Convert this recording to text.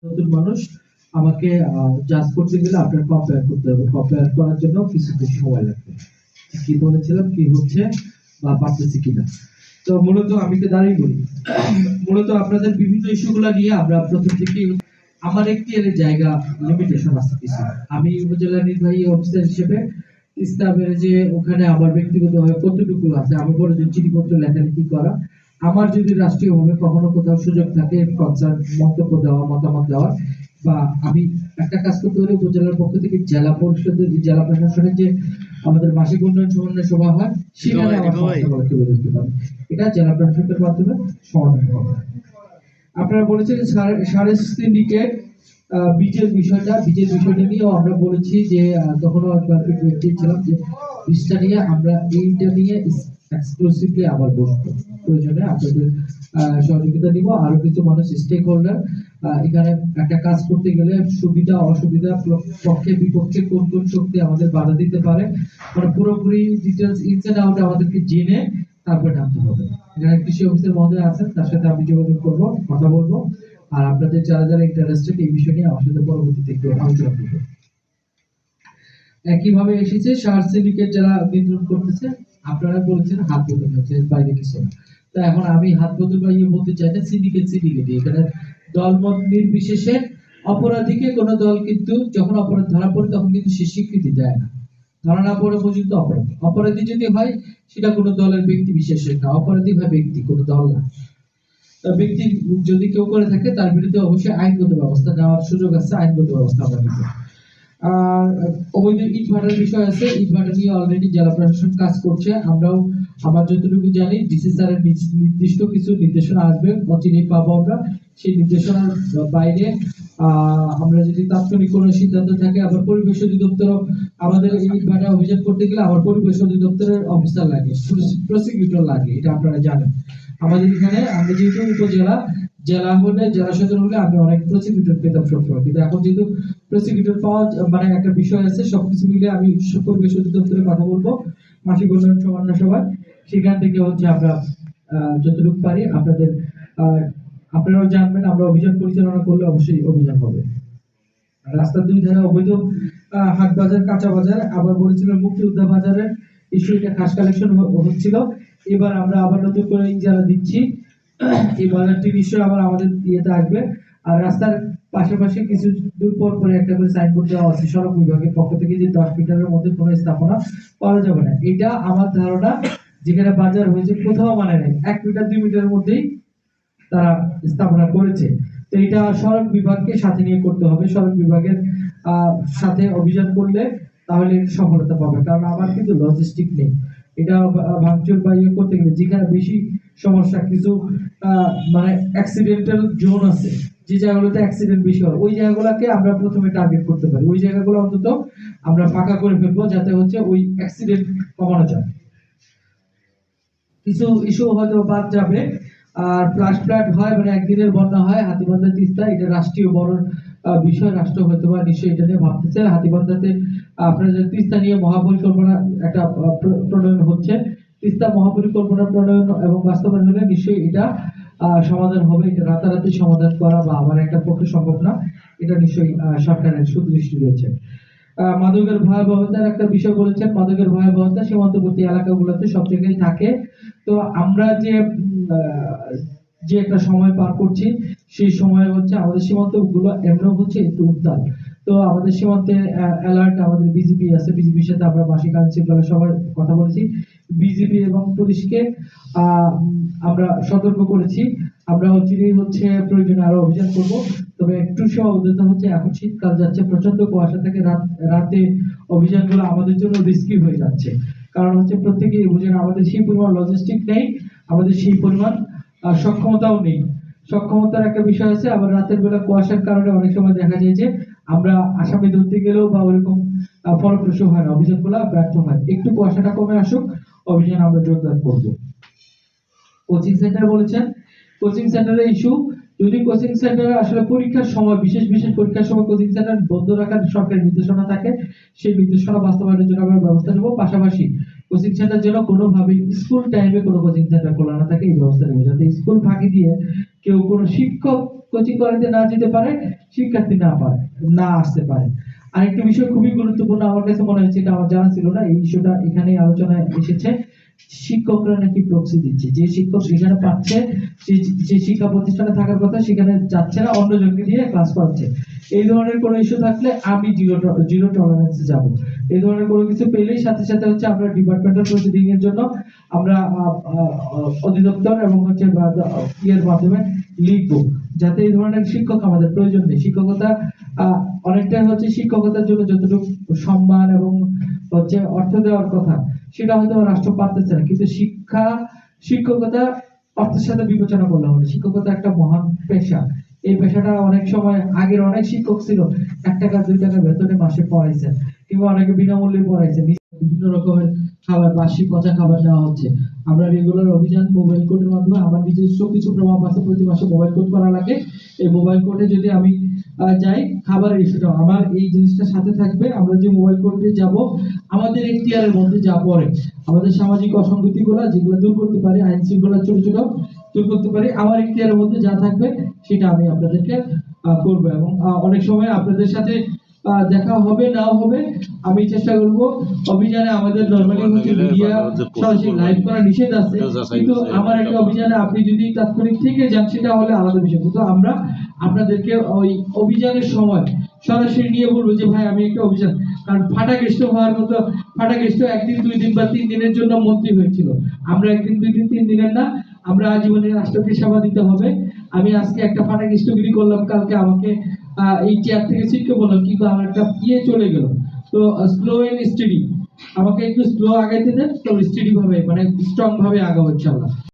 নতুন মানুষ আমাকে জাজ করতে গেলে আপনার কম্পেয়ার করতে হবে। কম্পেয়ার করার জন্য কিছু সময় লাগবে। কি বলেছিলাম, কি হচ্ছে বা পারতেছি কিনা। তো মূলত আমি তো দাঁড়িয়ে বলি, মূলত আপনাদের বিভিন্ন ইস্যুগুলো নিয়ে আমরা প্রথম থেকেই আমার একটি জায়গা লিমিটেশন আছে কিছু। আমি উপজেলা নির্বাহী অফিসার হিসেবে তিস্তা ব্যারেজে ওখানে আমার ব্যক্তিগতভাবে কতটুকু আছে, আমি বলে যে চিঠিপত্র লেখালেখি করা, আমার যদি রাষ্ট্রীয়ভাবে কখনো কোথাও সুযোগ থাকে কনসার্ন মন্তব্য দেওয়া, মতামত দেওয়া, বা আমি একটা কাজ করতে পারি উপজেলার পক্ষ থেকে জেলা পরিষদের, জেলা প্রশাসনের যে আমাদের মাসিক উন্নয়ন সমন্বয় সভা হয় সেখানে আমার সমস্যাগুলো তুলে ধরতে পারি। এটা জেলা প্রশাসনের মাধ্যমে সমাধান হবে। আপনারা বলেছেন সাড়ে সিন্ডিকেট বীজের বিষয়টা নিয়েও আমরা বলেছি যে তখনও একবার ছিলাম যে বীজটা নিয়ে আমরা এইটা নিয়ে এক্সক্লুসিভলি আবার বসবো, প্রয়োজনে আপনাদের সহযোগিতা দিব। আরো কিছু মানুষ স্টেক হোল্ডার এখানে একটা কাজ করতে গেলে সুবিধা অসুবিধা, পক্ষে বিপক্ষে কোন কোন শক্তি আমাদের বাধা দিতে পারে, মানে পুরোপুরি ডিটেলস ইনসাইড আউট আমাদেরকে জেনে তারপরে নামতে হবে। এখানে কৃষি অফিসের মহোদয় আছেন, তার সাথে আমি যোগাযোগ করব, কথা বলবো। আর আপনাদের যারা যারা ইন্টারেস্টেড এই বিষয় নিয়ে আমার সাথে পরবর্তীতে একটু আলোচনা করবো। একইভাবে এসেছে সার সিন্ডিকেট যারা নিয়ন্ত্রণ করতেছে, আপনারা বলেছেন হাত বদল হচ্ছে, বাইরে কিছু না। তো এখন আমি হাত বদল বা ইয়ে বলতে চাই না, সিন্ডিকেট এখানে দলমত নির্বিশেষে অপরাধীকে কোনো দল কিন্তু যখন অপরাধ ধরা পড়ে তখন কিন্তু সে স্বীকৃতি দেয় না, ধরা না পড়ে পর্যন্ত অপরাধী। অপরাধী যদি হয় সেটা কোনো দলের ব্যক্তি বিশেষের না, অপরাধী হয় ব্যক্তি, কোনো দল না। ব্যক্তি যদি কেউ করে থাকে তার বিরুদ্ধে অবশ্যই আইনগত ব্যবস্থা নেওয়ার সুযোগ আছে, আইনগত ব্যবস্থা আমরা নিব। আর অবৈধ ইট ভাটার বিষয় আছে, ইট ভাটা নিয়ে অলরেডি জেলা প্রশাসন কাজ করছে। আমরাও আমার যতটুকু জানি ডিসি স্যারের নির্দিষ্ট কিছু নির্দেশনা আসবে, অচিরেই পাবো আমরা। সেই নির্দেশনার বাইরে আমরা যদি তাৎক্ষণিক কোনো সিদ্ধান্ত থাকে, আবার পরিবেশ অধিদপ্তর, আমাদের ইট ভাটা অভিযান করতে গেলে আমার পরিবেশ অধিদপ্তরের অফিসার লাগে, প্রসিকিউটর লাগে, এটা আপনারা জানেন। আমাদের এখানে আমরা যেহেতু উপজেলা, জেলা হলে, জেলা সদর হলে আমি অনেক প্রসিকিউটর পেতাম সবসময়, কিন্তু এখন যেহেতু প্রসিকিউটর পাওয়া মানে একটা বিষয় আছে, সবকিছু মিলে আমি পরিবেশ অধিদপ্তরে কথা বলবো মাসিক উন্নয়ন সমন্বয় সভায়। সেখান থেকে হচ্ছে আমরা যতটুকু পারি আপনাদের আপনারাও জানবেন, আমরা অভিযান পরিচালনা করলে অবশ্যই অভিযান হবে। রাস্তার দুই ধারে অবৈধ হাট বাজার, কাঁচা বাজার, আবার বলেছিলেন মুক্তিযোদ্ধা বাজারের ইস্যু, এটা খাস কালেকশন হচ্ছিল। এবার আমরা আবার নতুন করে যারা দিচ্ছি এই বাজারটি নিশ্চয়ই আবার আমাদের ইয়েতে আসবে। আর রাস্তার পাশাপাশি কিছু দূর পর পরে একটা করে সাইনবোর্ড দেওয়া আছে সড়ক বিভাগের পক্ষ থেকে যে 10 মিটারের মধ্যে কোনো স্থাপনা করা যাবে না। এটা আমার ধারণা, যেখানে বাজার হয়েছে কোথাও মানে নেই, 1 মিটার 2 মিটারের মধ্যেই তারা স্থাপনা করেছে। তো এটা সড়ক বিভাগকে সাথে নিয়ে করতে হবে, সড়ক বিভাগের সাথে অভিযান করলে তাহলে সফলতা পাবে। কারণ আমার কিন্তু লজিস্টিক নেই, এটা ভাঙচুর বা ইয়ে করতে গেলে যেখানে বেশি সমস্যা, কিছু মানে অ্যাক্সিডেন্টাল জোন আছে, যে জায়গাগুলোতে অ্যাক্সিডেন্ট বেশি হয়, ওই জায়গাগুলোকে আমরা প্রথমে টার্গেট করতে পারি। ওই জায়গাগুলো অন্তত আমরা ফাঁকা করে ফেলবো, যাতে হচ্ছে ওই অ্যাক্সিডেন্ট কমানো যায়। কিছু ইস্যু হয়তো বাদ যাবে। আর ফ্লাশ ফ্লাড হয়, মানে একদিনের বন্যা হয় হাতীবান্ধা তিস্তা, এটা রাষ্ট্রীয় বড় বিষয়, রাষ্ট্র হয়তো বা নিশ্চয়ই এটা নিয়ে ভাবতেছে। হাতীবান্ধাতে আপনাদের তিস্তা নিয়ে মহাপরিকল্পনা একটা প্রণয়ন হচ্ছে। তিস্তা মহাপরিকল্পনা প্রণয়ন এবং বাস্তবায়ন হলে নিশ্চয়ই এটা সমাধান হবে। এটা রাতারাতি সমাধান করা বা আমার একটা পক্ষে সম্ভব না, এটা নিশ্চয়ই সরকারের সুদৃষ্টি রয়েছে। মাদকের ভয়াবহতার একটা বিষয় বলেছেন, মাদকের ভয়াবহতা সীমান্তবর্তী এলাকাগুলোতে সব জায়গায় থাকে। তো আমরা যে একটা সময় পার করছি, সেই সময় হচ্ছে আমাদের সীমান্ত গুলো এমন হচ্ছে একটু উত্তাল। তো আমাদের সীমান্তে অ্যালার্ট, আমাদের বিজিবি আছে, বিজিবির সাথে আমরা মাসিক আইন শৃঙ্খলা সবার কথা বলেছি। বিজিবি এবং পুলিশকে আমরা সতর্ক করেছি। আমরা হচ্ছে প্রয়োজনে আরো অভিযান করব। তবে একটু সীমাবদ্ধতা হচ্ছে, এখন শীতকাল যাচ্ছে, প্রচন্ড কুয়াশা থাকে, রাতে অভিযানগুলো আমাদের জন্য রিস্কি হয়ে যাচ্ছে। কারণ হচ্ছে প্রত্যেকেই বুঝেন আমাদের সেই পরিমাণ লজিস্টিক নেই, আমাদের সেই পরিমাণ সক্ষমতাও নেই। সক্ষমতার একটা বিষয় আছে, আবার রাতের বেলা কুয়াশার কারণে অনেক সময় দেখা যায় যে আমরা আসামি ধরতে গেলেও বা ওইরকম ফলপ্রসূ হয় না, অভিযানগুলো ব্যর্থ হয়। একটু কুয়াশাটা কমে আসুক, অভিযান আমরা জোরদার করবো। কোচিং সেন্টার বলেছেন, কোচিং সেন্টারের ইস্যু, যদি কোচিং সেন্টারে আসলে পরীক্ষার সময়, বিশেষ পরীক্ষার সময় কোচিং সেন্টার বন্ধ রাখার সরকারি নির্দেশনা থাকে, সেই নির্দেশনা বাস্তবায়নের জন্য আমরা ব্যবস্থা নেব। পাশাপাশি কোচিং সেন্টার যেন কোনোভাবেই স্কুল টাইমে কোনো কোচিং সেন্টার খোলা না থাকে, এই ব্যবস্থা নেবে, যাতে স্কুল ফাঁকি দিয়ে কেউ কোনো শিক্ষক কোচিং করাতে না যেতে পারে, শিক্ষার্থী না আসতে পারে। আরেকটা বিষয় খুবই গুরুত্বপূর্ণ আমার কাছে মনে হচ্ছে, এটা আমার জানা ছিল না, এই ইস্যুটা এখানে আলোচনায় এসেছে। শিক্ষকরা নাকি প্রক্সি দিচ্ছে, যে শিক্ষক সেখানে পাচ্ছে, যে শিক্ষা প্রতিষ্ঠানে থাকার কথা সেখানে যাচ্ছে না, অন্যজনকে দিয়ে ক্লাস করাচ্ছে। এই ধরনের কোনো ইস্যু থাকলে আমি জিরো টলারেন্সে যাব। এই ধরনের কোনো কিছু পেলেই সাথে সাথে হচ্ছে আমরা ডিপার্টমেন্টাল প্রসিডিং এর জন্য আমরা অধিদপ্তর এবং হচ্ছে ইয়ের মাধ্যমে লিখবো, যাতে এই ধরনের শিক্ষক আমাদের প্রয়োজন নেই। শিক্ষকতা অনেকটাই হচ্ছে শিক্ষকতার জন্য যতটুকু সম্মান এবং হচ্ছে অর্থ দেওয়ার কথা সেটা হয়তো রাষ্ট্র পারতেছে না, কিন্তু শিক্ষকতা অর্থের সাথে বিবেচনা করলে হবে। শিক্ষকতা একটা মহান পেশা। এই পেশাটা অনেক সময় আগের অনেক শিক্ষক ছিল 1 টাকা 2 টাকা বেতনে মাসে পড়াইছেন, কিংবা অনেকে বিনামূল্যে পড়াইছেন। বিভিন্ন রকমের খাবার, বাসি পচা খাবার দেওয়া হচ্ছে। আমরা রেগুলার অভিযান মোবাইল কোডের মাধ্যমে, আমার নিজস্ব কিছু প্রভাব আছে, প্রতি মাসে মোবাইল কোড করা লাগে। এই মোবাইল কোডে যদি আমি যাই, খাবারের ইস্যুটা আমার এই জিনিসটা সাথে থাকবে। আমরা যে মোবাইল কোডে যাব, আমাদের এখতিয়ারের মধ্যে যা পড়ে, আমাদের সামাজিক অসঙ্গতিগুলো যেগুলো দূর করতে পারি, আইন শৃঙ্খলা ছোট ছোট দূর করতে পারি, আমার এখতিয়ারের মধ্যে যা থাকবে সেটা আমি আপনাদেরকে করবো। এবং অনেক সময় আপনাদের সাথে দেখা হবে নাও হবে, আমি চেষ্টা করব। অভিযানে আমাদের নরমালি হচ্ছে মিডিয়া সরাসরি লাইভ করা নিষেধ আছে, কিন্তু আমার একটা অভিযানে আপনি যদি তাৎক্ষণিক থেকে যান সেটা হলে আলাদা বিষয়, কিন্তু আমরা আপনাদেরকে ওই অভিযানের সময় সরাসরি নিয়ে বলবো যে ভাই আমি একটা অভিযান, কারণ ফাটাকেষ্ট হওয়ার মতো, ফাটাকেষ্ট 1 দিন 2 দিন বা 3 দিনের জন্য মন্ত্রী হয়েছিল। আমরা 1 দিন 2 দিন 3 দিনের না, আমরা আজীবনের রাষ্ট্রকে সেবা দিতে হবে। আমি আজকে একটা ফাটাকেষ্টগিরি করলাম, কালকে আমাকে এই চেয়ার থেকে ছিটকে বললাম, কিন্তু আমার একটা চলে গেল। তো স্লো এন্ড স্টেডি, আমাকে একটু স্লো আগাইতে দেন, তো স্টেডি ভাবে মানে স্ট্রং ভাবে আগাবো ইনশাআল্লাহ।